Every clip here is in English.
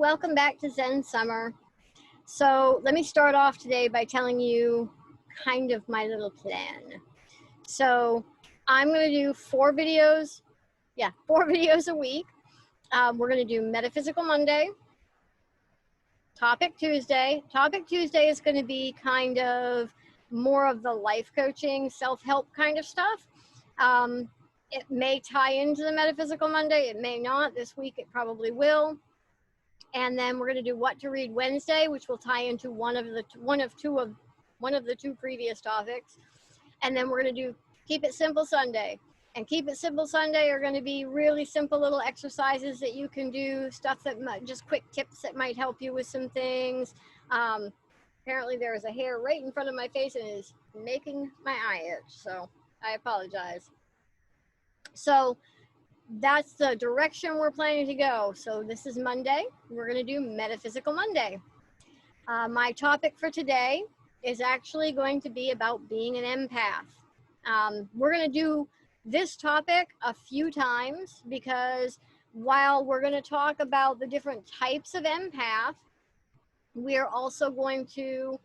welcome back to ZenSummer. So let me start off today by telling you kind of my little plan. So I'm going to do 4 videos a week. We're going to do Metaphysical Monday, Topic Tuesday. Topic Tuesday is going to be kind of more of the life coaching, self-help kind of stuff. It may tie into the Metaphysical Monday. It may not. This week it probably will. And then we're going to do What to Read Wednesday, which will tie into one of the two previous topics. And then we're going to do Keep It Simple Sunday. And Keep It Simple Sunday are going to be really simple little exercises that you can do, stuff that just quick tips that might help you with some things. Apparently there is a hair right in front of my face and it is making my eye itch, so I apologize. So that's the direction we're planning to go. So this is Monday. We're going to do Metaphysical Monday. My topic for today is actually going to be about being an empath. We're going to do this topic a few times because while we're going to talk about the different types of empath, we're also going to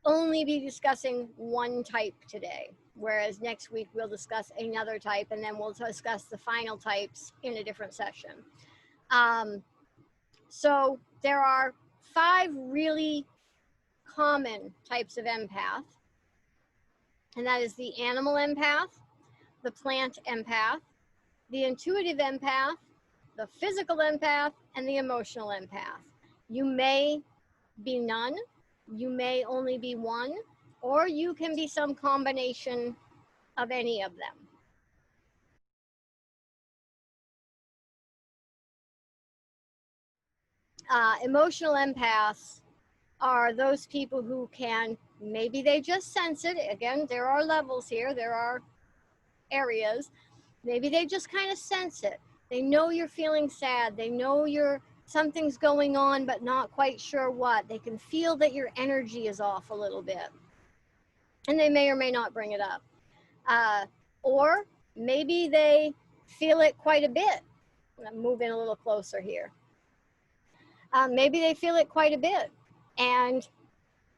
only be discussing one type today, whereas next week we'll discuss another type and then we'll discuss the final types in a different session. So there are 5 really common types of empath, and that is the animal empath, the plant empath, the intuitive empath, the physical empath, and the emotional empath. You may be none, you may only be one, or you can be some combination of any of them. Emotional empaths are those people who can, maybe they just sense it. Again, there are levels here, there are areas. Maybe they just kind of sense it. They know you're feeling sad. They know something's going on, but not quite sure what. They can feel that your energy is off a little bit. And they may or may not bring it up. Or maybe they feel it quite a bit. I'm going to move in a little closer here. Maybe they feel it quite a bit. And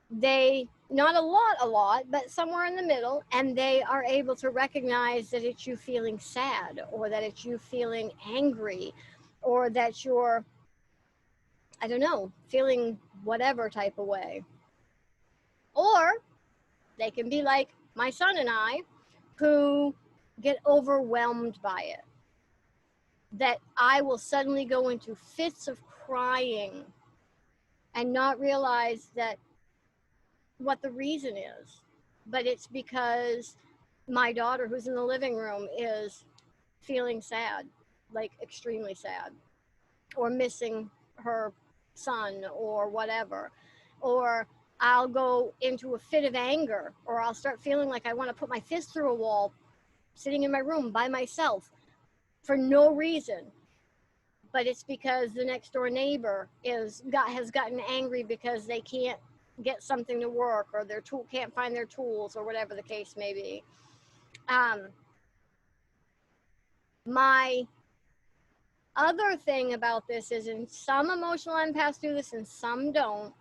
they, not a lot, but somewhere in the middle, and they are able to recognize that it's you feeling sad, or that it's you feeling angry, or that you're, I don't know, feeling whatever type of way. Or they can be like my son and I, who get overwhelmed by it. That I will suddenly go into fits of crying and not realize that what the reason is, but it's because my daughter, who's in the living room, is feeling sad, like extremely sad, or missing her son or whatever. Or I'll go into a fit of anger, or I'll start feeling like I want to put my fist through a wall sitting in my room by myself for no reason. But it's because the next door neighbor has gotten angry because they can't get something to work, or their tool can't find their tools, or whatever the case may be. My other thing about this is, in some emotional empaths do this and some don't.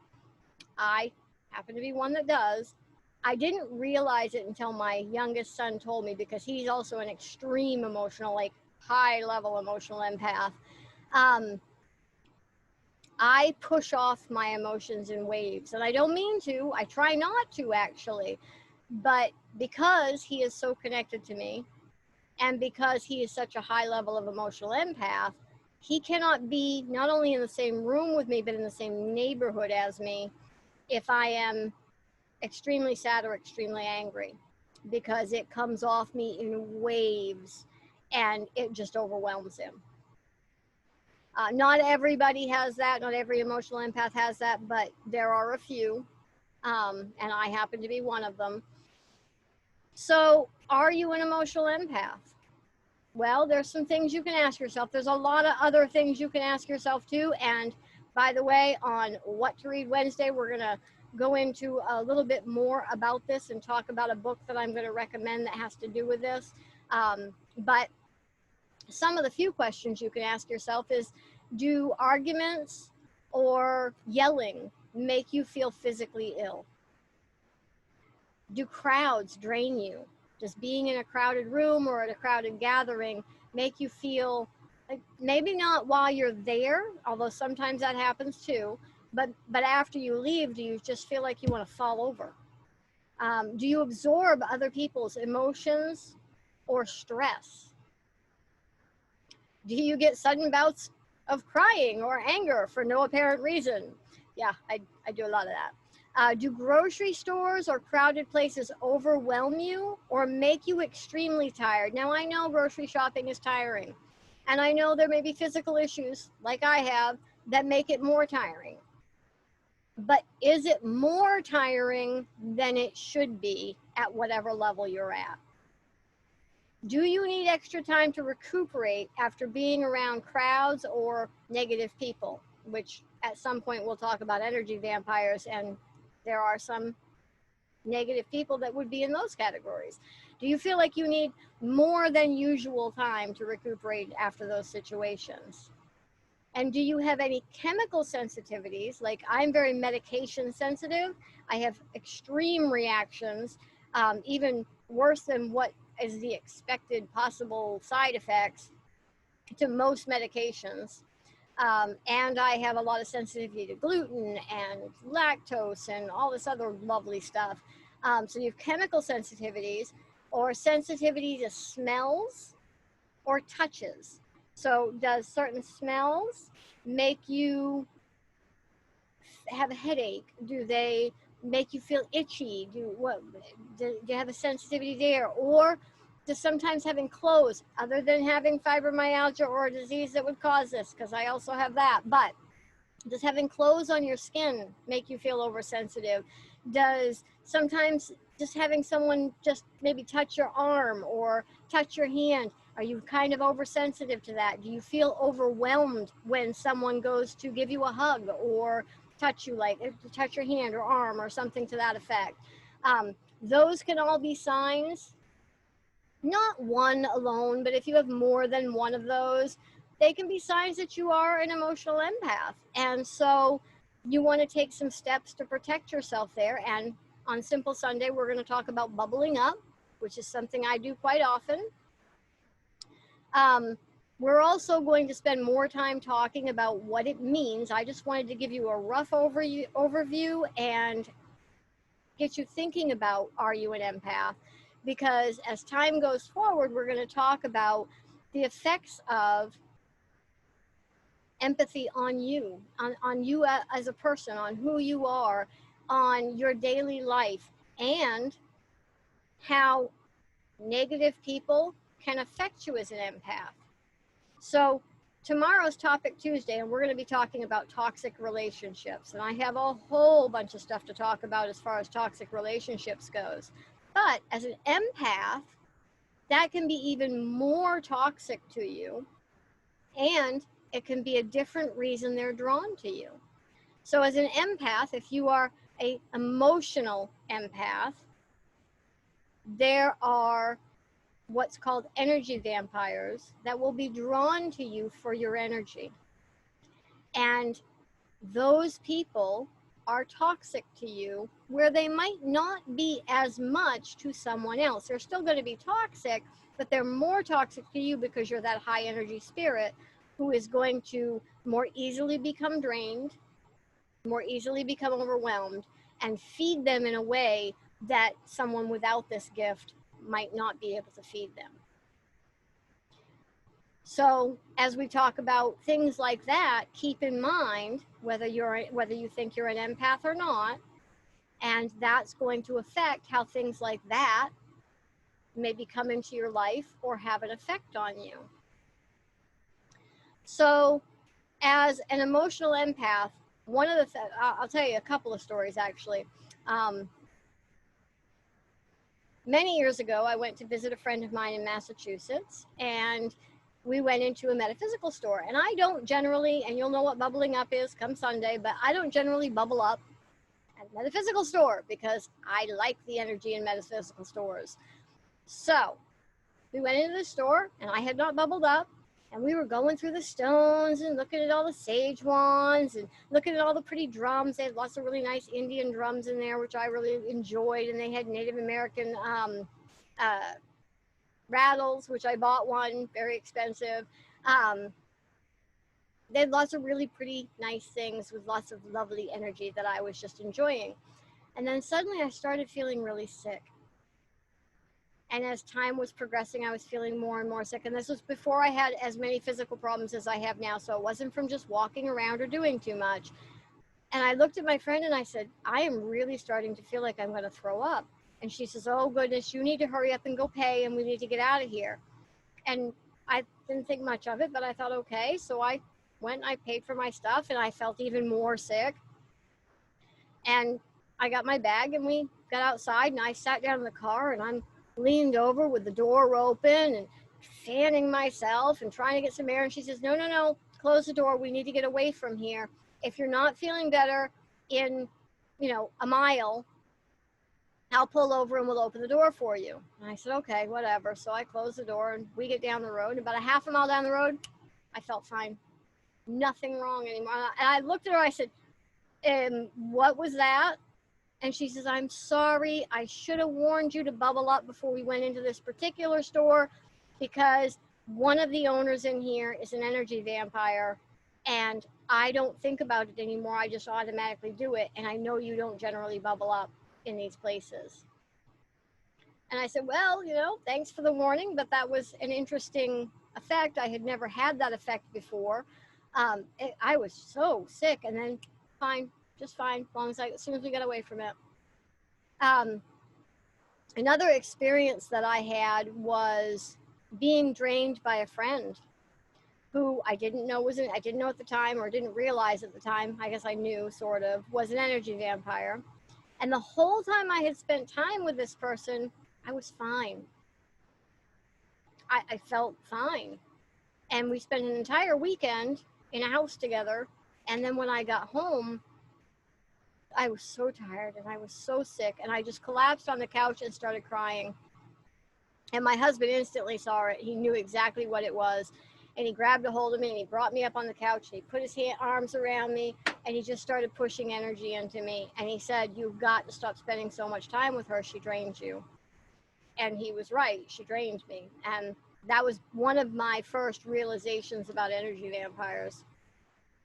I happen to be one that does. I didn't realize it until my youngest son told me, because he's also an extreme emotional, like high level emotional empath. I push off my emotions in waves, and I don't mean to. I try not to, actually. But because he is so connected to me, and because he is such a high level of emotional empath, he cannot be not only in the same room with me, but in the same neighborhood as me if I am extremely sad or extremely angry, because it comes off me in waves and it just overwhelms him. Not everybody has that. Not every emotional empath has that, but there are a few, and I happen to be one of them. So are you an emotional empath? Well, there's some things you can ask yourself. There's a lot of other things you can ask yourself too. And by the way, on What to Read Wednesday, we're going to go into a little bit more about this and talk about a book that I'm going to recommend that has to do with this. But some of the few questions you can ask yourself is, Do arguments or yelling make you feel physically ill? Do crowds drain you? Does being in a crowded room or at a crowded gathering make you feel like, maybe not while you're there, although sometimes that happens too, but after you leave, do you just feel like you want to fall over? Do you absorb other people's emotions or stress? Do you get sudden bouts of crying or anger for no apparent reason? Yeah, I do a lot of that. Do grocery stores or crowded places overwhelm you or make you extremely tired? Now, I know grocery shopping is tiring, and I know there may be physical issues, like I have, that make it more tiring. But is it more tiring than it should be at whatever level you're at? Do you need extra time to recuperate after being around crowds or negative people? Which at some point we'll talk about energy vampires, and there are some negative people that would be in those categories. Do you feel like you need more than usual time to recuperate after those situations? And do you have any chemical sensitivities? Like, I'm very medication sensitive. I have extreme reactions, even worse than what is the expected possible side effects to most medications. And I have a lot of sensitivity to gluten and lactose and all this other lovely stuff. So you have chemical sensitivities or sensitivity to smells or touches. So does certain smells make you have a headache? Do they make you feel itchy? Do you have a sensitivity there? Or does sometimes having clothes, other than having fibromyalgia or a disease that would cause this, because I also have that, but does having clothes on your skin make you feel oversensitive? Does sometimes just having someone just maybe touch your arm or touch your hand, are you kind of oversensitive to that? Do you feel overwhelmed when someone goes to give you a hug or touch you, like touch your hand or arm or something to that effect? Those can all be signs, not one alone, but if you have more than one of those, they can be signs that you are an emotional empath. And so you want to take some steps to protect yourself there. And on Simple Sunday, we're going to talk about bubbling up, which is something I do quite often. We're also going to spend more time talking about what it means. I just wanted to give you a rough overview and get you thinking about, are you an empath? Because as time goes forward, we're going to talk about the effects of empathy on you, on you as a person, on who you are, on your daily life, and how negative people can affect you as an empath. So tomorrow's Topic Tuesday, and we're going to be talking about toxic relationships. And I have a whole bunch of stuff to talk about as far as toxic relationships goes. But as an empath, that can be even more toxic to you, and it can be a different reason they're drawn to you. So as an empath, if you are an emotional empath, there are what's called energy vampires that will be drawn to you for your energy. And those people are toxic to you, where they might not be as much to someone else. They're still going to be toxic, but they're more toxic to you because you're that high energy spirit who is going to more easily become drained, more easily become overwhelmed, and feed them in a way that someone without this gift might not be able to feed them. So as we talk about things like that, keep in mind whether you think you're an empath or not, and that's going to affect how things like that maybe come into your life or have an effect on you. So as an emotional empath, I'll tell you a couple of stories actually. Many years ago, I went to visit a friend of mine in Massachusetts, and we went into a metaphysical store. And I don't generally, and you'll know what bubbling up is come Sunday, but I don't generally bubble up at a metaphysical store because I like the energy in metaphysical stores. So we went into the store, and I had not bubbled up. And we were going through the stones and looking at all the sage wands and looking at all the pretty drums. They had lots of really nice Indian drums in there, which I really enjoyed. And they had Native American uh, rattles, which I bought one, very expensive. Um, they had lots of really pretty, nice things with lots of lovely energy that I was just enjoying. And then suddenly I started feeling really sick. And as time was progressing, I was feeling more and more sick. And this was before I had as many physical problems as I have now. So it wasn't from just walking around or doing too much. And I looked at my friend and I said, I am really starting to feel like I'm going to throw up. And she says, oh, goodness, you need to hurry up and go pay and we need to get out of here. And I didn't think much of it, but I thought, okay. So I went and I paid for my stuff and I felt even more sick. And I got my bag and we got outside and I sat down in the car and I'm leaned over with the door open and fanning myself and trying to get some air. And she says, no, no, no, close the door. We need to get away from here. If you're not feeling better in, a mile, I'll pull over and we'll open the door for you. And I said, okay, whatever. So I closed the door and we get down the road. About a half a mile down the road, I felt fine. Nothing wrong anymore. And I looked at her, I said, what was that? And she says, I'm sorry. I should have warned you to bubble up before we went into this particular store because one of the owners in here is an energy vampire and I don't think about it anymore. I just automatically do it. And I know you don't generally bubble up in these places. And I said, well, thanks for the warning, but that was an interesting effect. I had never had that effect before. I was so sick and then fine, just fine, as soon as we got away from it. Another experience that I had was being drained by a friend who I didn't know I didn't know at the time or didn't realize at the time, I guess I knew sort of, was an energy vampire. And the whole time I had spent time with this person, I was fine. I felt fine. And we spent an entire weekend in a house together. And then when I got home, I was so tired and I was so sick. And I just collapsed on the couch and started crying. And my husband instantly saw it. He knew exactly what it was. And he grabbed a hold of me and he brought me up on the couch. And he put his arms around me and he just started pushing energy into me. And he said, you've got to stop spending so much time with her. She drains you. And he was right. She drained me. And that was one of my first realizations about energy vampires.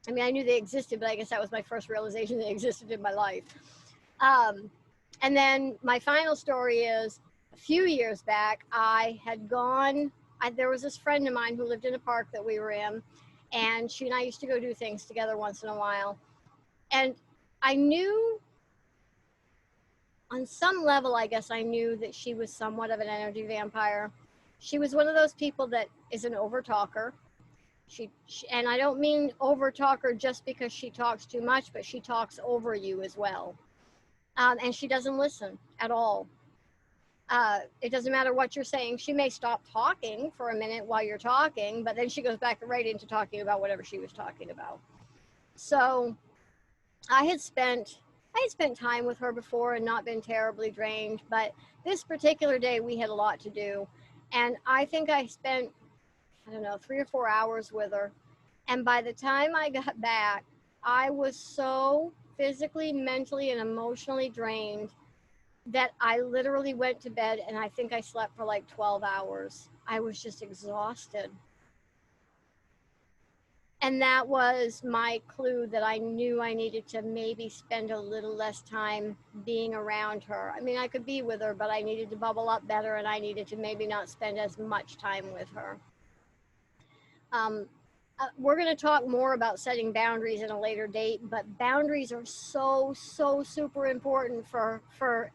I mean, I knew they existed, but I guess that was my first realization they existed in my life. And then my final story is a few years back, I had gone, there was this friend of mine who lived in a park that we were in, and she and I used to go do things together once in a while. And I knew, on some level, I guess I knew that she was somewhat of an energy vampire. She was one of those people that is an overtalker. She and I don't mean overtalker just because she talks too much, but she talks over you as well. And she doesn't listen at all. It doesn't matter what you're saying. She may stop talking for a minute while you're talking, but then she goes back right into talking about whatever she was talking about. So I had spent time with her before and not been terribly drained, but this particular day we had a lot to do. And I think I spent, 3 or 4 hours with her. And by the time I got back, I was so physically, mentally, and emotionally drained that I literally went to bed and I think I slept for like 12 hours. I was just exhausted. And that was my clue that I knew I needed to maybe spend a little less time being around her. I mean, I could be with her, but I needed to bubble up better and I needed to maybe not spend as much time with her. We're going to talk more about setting boundaries at a later date, but boundaries are so super important for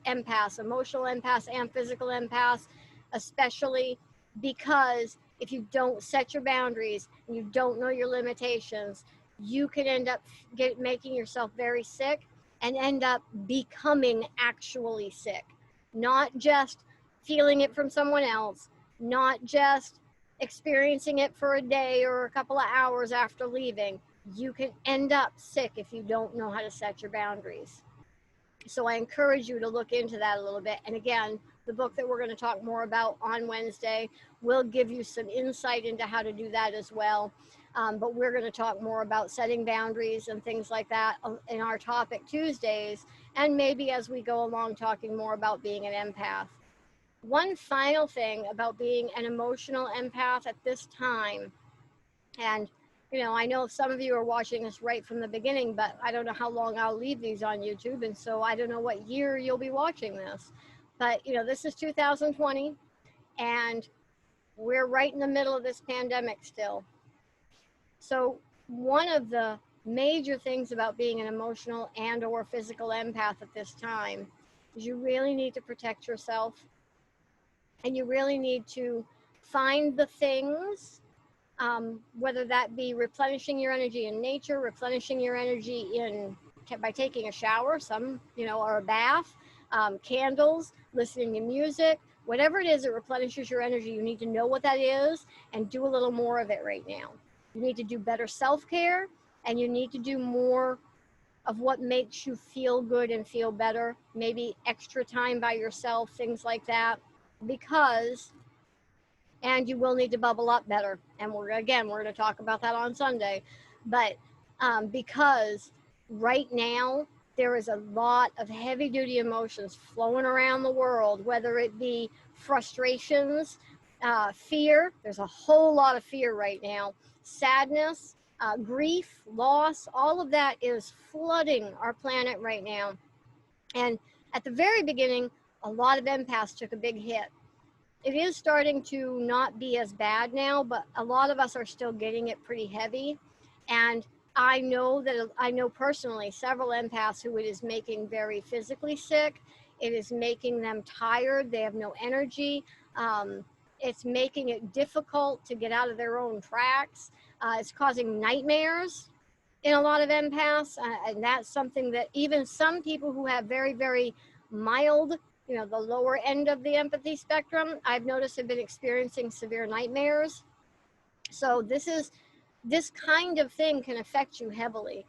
empaths, emotional empaths and physical empaths, especially because if you don't set your boundaries and you don't know your limitations, you can end up making yourself very sick and end up becoming actually sick. Not just feeling it from someone else, not just experiencing it for a day or a couple of hours after leaving. You can end up sick if you don't know how to set your boundaries. So I encourage you to look into that a little bit. And again, the book that we're going to talk more about on Wednesday, will give you some insight into how to do that as well. But we're going to talk more about setting boundaries and things like that in our topic Tuesdays, and maybe as we go along talking more about being an empath. One final thing about being an emotional empath at this time, and I know some of you are watching this right from the beginning, but I don't know how long I'll leave these on YouTube, and so I don't know what year you'll be watching this. But this is 2020, and we're right in the middle of this pandemic still. So one of the major things about being an emotional and or physical empath at this time is you really need to protect yourself, and you really need to find the things, whether that be replenishing your energy in nature, replenishing your energy by taking a shower, or a bath, candles, listening to music, whatever it is that replenishes your energy. You need to know what that is and do a little more of it right now. You need to do better self-care, and you need to do more of what makes you feel good and feel better, maybe extra time by yourself, things like that, and you will need to bubble up better. And we're going to talk about that on Sunday. But because right now, there is a lot of heavy duty emotions flowing around the world, whether it be frustrations, fear. There's a whole lot of fear right now, sadness, grief, loss. All of that is flooding our planet right now. And at the very beginning, a lot of empaths took a big hit. It is starting to not be as bad now, but a lot of us are still getting it pretty heavy. And I know personally several empaths who it is making very physically sick. It is making them tired. They have no energy. It's making it difficult to get out of their own tracks. It's causing nightmares in a lot of empaths. And that's something that even some people who have very, very mild, the lower end of the empathy spectrum, I've noticed have been experiencing severe nightmares. So this kind of thing can affect you heavily.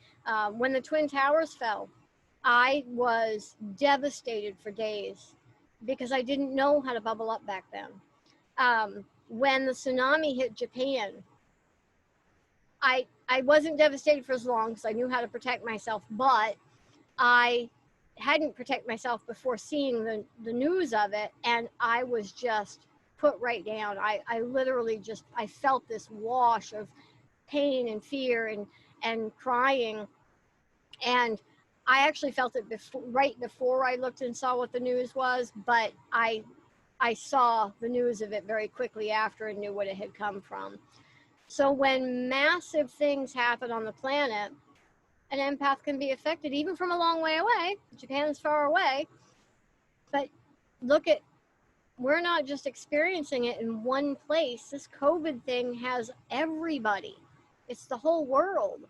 When the Twin Towers fell, I was devastated for days because I didn't know how to bubble up back then. When the tsunami hit Japan, I wasn't devastated for as long because I knew how to protect myself, but I hadn't protected myself before seeing the news of it, and I was just put right down. I literally I felt this wash of pain and fear and crying, and I actually felt it right before I looked and saw what the news was, but I saw the news of it very quickly after and knew what it had come from. So when massive things happen on the planet, an empath can be affected even from a long way away. Japan's far away. But we're not just experiencing it in one place. This COVID thing has everybody. It's the whole world.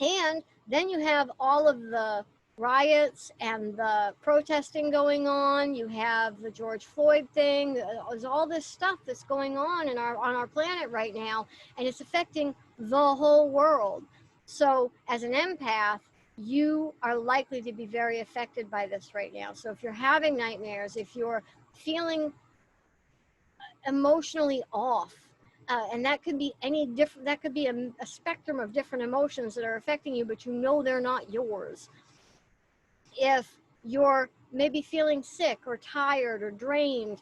And then you have all of the riots and the protesting going on. You have the George Floyd thing. There's all this stuff that's going on on our planet right now, and it's affecting the whole world. So as an empath, you are likely to be very affected by this right now. So if you're having nightmares, if you're feeling emotionally off, and that could be that could be a spectrum of different emotions that are affecting you, but they're not yours. If you're maybe feeling sick or tired or drained,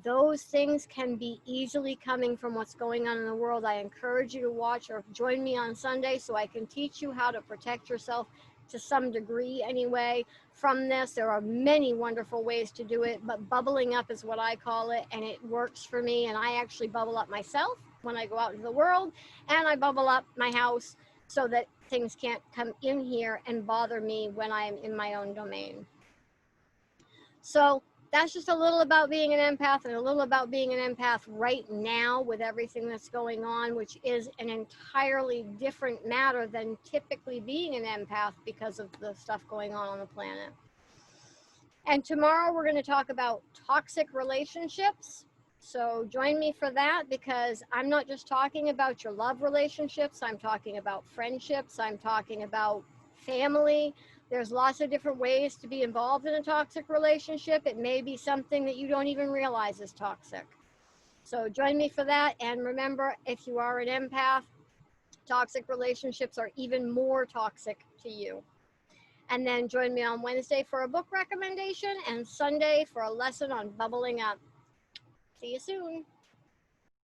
those things can be easily coming from what's going on in the world. I encourage you to watch or join me on Sunday so I can teach you how to protect yourself to some degree anyway from this. There are many wonderful ways to do it, but bubbling up is what I call it, and it works for me. And I actually bubble up myself when I go out into the world, and I bubble up my house so that things can't come in here and bother me when I'm in my own domain. So that's just a little about being an empath, and a little about being an empath right now with everything that's going on, which is an entirely different matter than typically being an empath because of the stuff going on the planet. And tomorrow we're going to talk about toxic relationships. So join me for that, because I'm not just talking about your love relationships. I'm talking about friendships. I'm talking about family. There's lots of different ways to be involved in a toxic relationship. It may be something that you don't even realize is toxic. So join me for that. And remember, if you are an empath, toxic relationships are even more toxic to you. And then join me on Wednesday for a book recommendation and Sunday for a lesson on bubbling up. See you soon.